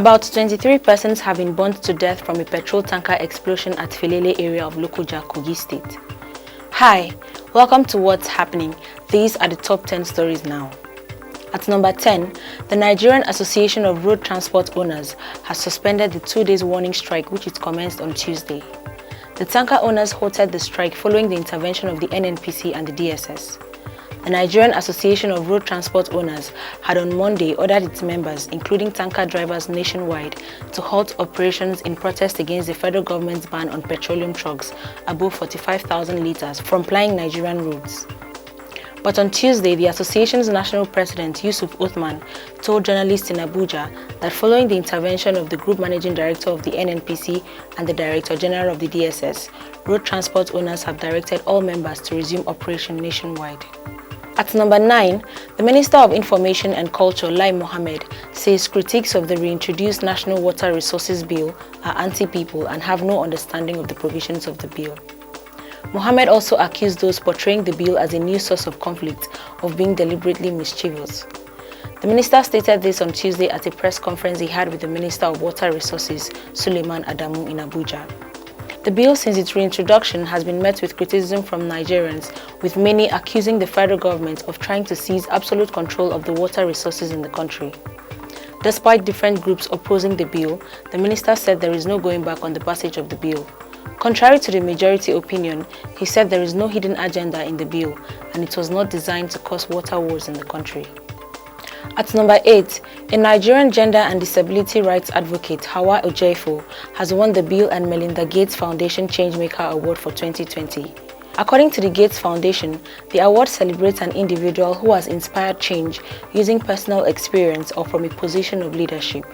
About 23 persons have been burnt to death from a petrol tanker explosion at Filele area of Lokoja, Kogi State. Hi, welcome to What's Happening. These are the top 10 stories now. At number 10, the Nigerian Association of Road Transport Owners has suspended the 2-day warning strike which it commenced on Tuesday. The tanker owners halted the strike following the intervention of the NNPC and the DSS. The Nigerian Association of Road Transport Owners had on Monday ordered its members, including tanker drivers nationwide, to halt operations in protest against the federal government's ban on petroleum trucks above 45,000 litres from plying Nigerian roads. But on Tuesday, the association's national president, Yusuf Othman, told journalists in Abuja that following the intervention of the group managing director of the NNPC and the director general of the DSS, road transport owners have directed all members to resume operation nationwide. At number 9, the Minister of Information and Culture, Lai Mohammed, says critics of the reintroduced National Water Resources Bill are anti-people and have no understanding of the provisions of the bill. Mohammed also accused those portraying the bill as a new source of conflict of being deliberately mischievous. The minister stated this on Tuesday at a press conference he had with the Minister of Water Resources, Suleiman Adamu, in Abuja. The bill, since its reintroduction, has been met with criticism from Nigerians, with many accusing the federal government of trying to seize absolute control of the water resources in the country. Despite different groups opposing the bill, the minister said there is no going back on the passage of the bill. Contrary to the majority opinion, he said there is no hidden agenda in the bill and it was not designed to cause water wars in the country. At number 8, a Nigerian gender and disability rights advocate, Hawa Ojefo, has won the Bill and Melinda Gates Foundation Changemaker Award for 2020. According to the Gates Foundation, the award celebrates an individual who has inspired change using personal experience or from a position of leadership.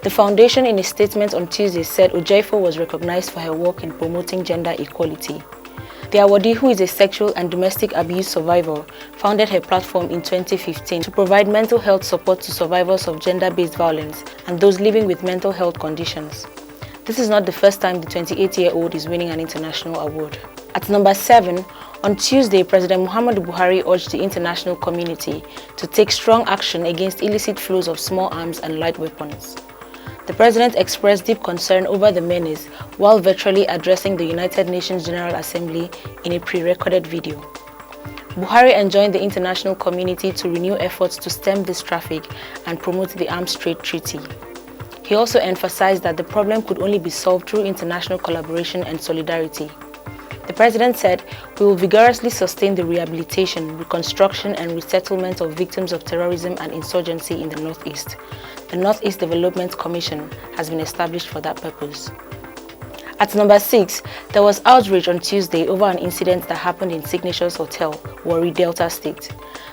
The foundation, in a statement on Tuesday, said Ojefo was recognized for her work in promoting gender equality. The awardee, who is a sexual and domestic abuse survivor, founded her platform in 2015 to provide mental health support to survivors of gender-based violence and those living with mental health conditions. This is not the first time the 28-year-old is winning an international award. At number 7, on Tuesday, President Muhammadu Buhari urged the international community to take strong action against illicit flows of small arms and light weapons. The president expressed deep concern over the menace while virtually addressing the United Nations General Assembly in a pre-recorded video. Buhari enjoined the international community to renew efforts to stem this traffic and promote the Arms Trade Treaty. He also emphasized that the problem could only be solved through international collaboration and solidarity. The president said, "We will vigorously sustain the rehabilitation, reconstruction and resettlement of victims of terrorism and insurgency in the Northeast. The Northeast Development Commission has been established for that purpose." At number 6, there was outrage on Tuesday over an incident that happened in Signature's Hotel, Warri, Delta State.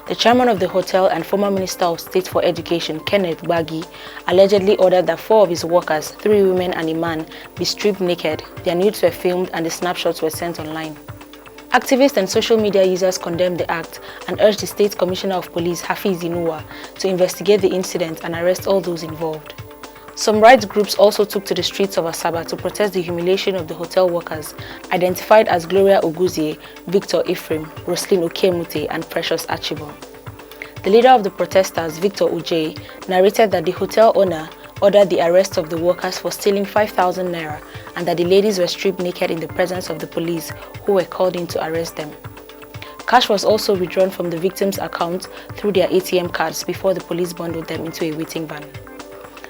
The chairman of the hotel and former Minister of State for Education, Kenneth Gbagi, allegedly ordered that 4 of his workers, 3 women and a man, be stripped naked. Their nudes were filmed and the snapshots were sent online. Activists and social media users condemned the act and urged the State Commissioner of Police, Hafiz Inuwa, to investigate the incident and arrest all those involved. Some rights groups also took to the streets of Asaba to protest the humiliation of the hotel workers, identified as Gloria Oguzie, Victor Ephraim, Roslyn Okemute, and Precious Achibo. The leader of the protesters, Victor Ujay, narrated that the hotel owner ordered the arrest of the workers for stealing 5,000 naira and that the ladies were stripped naked in the presence of the police who were called in to arrest them. Cash was also withdrawn from the victims' account through their ATM cards before the police bundled them into a waiting van.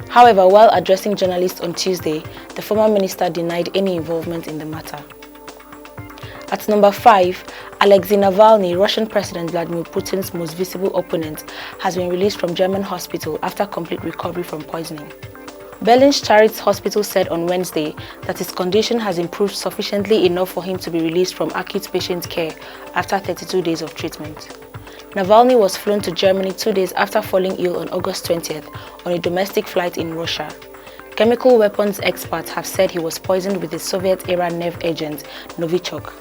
However, while addressing journalists on Tuesday, the former minister denied any involvement in the matter. At number 5, Alexei Navalny, Russian President Vladimir Putin's most visible opponent, has been released from German hospital after complete recovery from poisoning. Berlin's Charité Hospital said on Wednesday that his condition has improved sufficiently enough for him to be released from acute patient care after 32 days of treatment. Navalny was flown to Germany 2 days after falling ill on August 20th on a domestic flight in Russia. Chemical weapons experts have said he was poisoned with the Soviet-era nerve agent Novichok.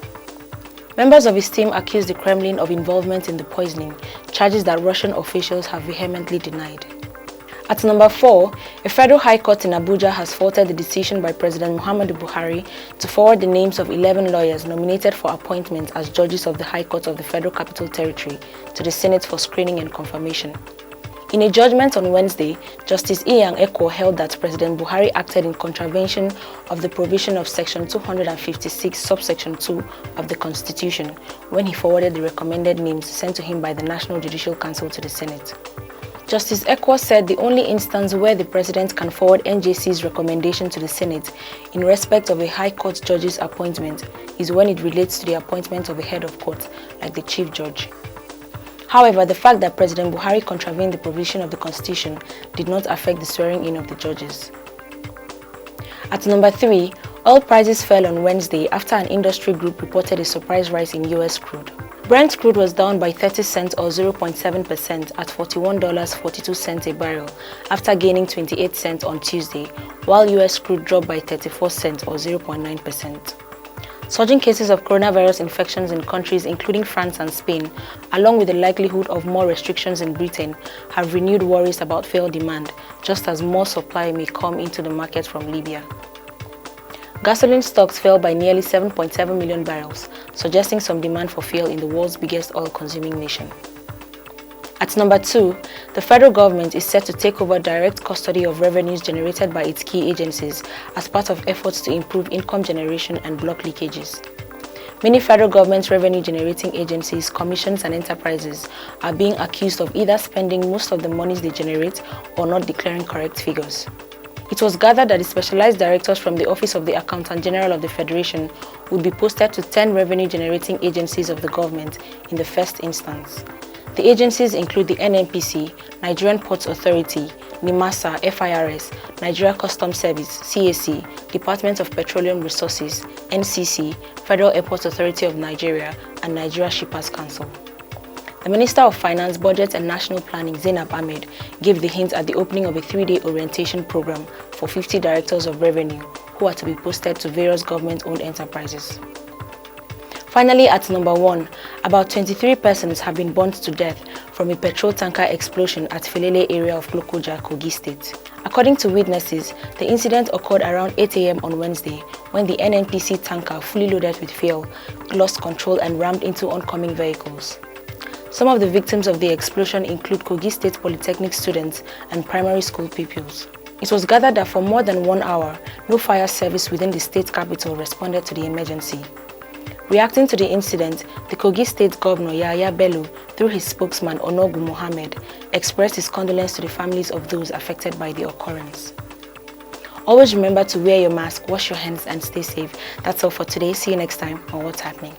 Members of his team accused the Kremlin of involvement in the poisoning, charges that Russian officials have vehemently denied. At number 4, a federal high court in Abuja has faulted the decision by President Muhammadu Buhari to forward the names of 11 lawyers nominated for appointment as judges of the High Court of the Federal Capital Territory to the Senate for screening and confirmation. In a judgment on Wednesday, Justice Iyan Ekwo held that President Buhari acted in contravention of the provision of Section 256, subsection 2 of the Constitution when he forwarded the recommended names sent to him by the National Judicial Council to the Senate. Justice Ekwo said the only instance where the President can forward NJC's recommendation to the Senate in respect of a High Court judge's appointment is when it relates to the appointment of a head of court, like the Chief Judge. However, the fact that President Buhari contravened the provision of the Constitution did not affect the swearing-in of the judges. At number 3, oil prices fell on Wednesday after an industry group reported a surprise rise in U.S. crude. Brent crude was down by 30 cents or 0.7% at $41.42 a barrel after gaining 28 cents on Tuesday, while U.S. crude dropped by 34 cents or 0.9%. Surging cases of coronavirus infections in countries including France and Spain, along with the likelihood of more restrictions in Britain, have renewed worries about fuel demand, just as more supply may come into the market from Libya. Gasoline stocks fell by nearly 7.7 million barrels, suggesting some demand for fuel in the world's biggest oil-consuming nation. At number 2, the federal government is set to take over direct custody of revenues generated by its key agencies as part of efforts to improve income generation and block leakages. Many federal government revenue-generating agencies, commissions and enterprises are being accused of either spending most of the monies they generate or not declaring correct figures. It was gathered that the specialized directors from the Office of the Accountant General of the Federation would be posted to 10 revenue-generating agencies of the government in the first instance. The agencies include the NNPC, Nigerian Ports Authority, NIMASA, FIRS, Nigeria Customs Service, CAC, Department of Petroleum Resources, NCC, Federal Airports Authority of Nigeria, and Nigeria Shippers Council. The Minister of Finance, Budget and National Planning, Zainab Ahmed, gave the hint at the opening of a 3-day orientation program for 50 directors of revenue who are to be posted to various government-owned enterprises. Finally, at number 1, about 23 persons have been burnt to death from a petrol tanker explosion at Filele area of Lokoja, Kogi State. According to witnesses, the incident occurred around 8 a.m. on Wednesday when the NNPC tanker, fully loaded with fuel, lost control and rammed into oncoming vehicles. Some of the victims of the explosion include Kogi State Polytechnic students and primary school pupils. It was gathered that for more than 1 hour, no fire service within the state capital responded to the emergency. Reacting to the incident, the Kogi State Governor Yahaya Bello, through his spokesman Onogu Mohammed, expressed his condolence to the families of those affected by the occurrence. Always remember to wear your mask, wash your hands and stay safe. That's all for today. See you next time on What's Happening.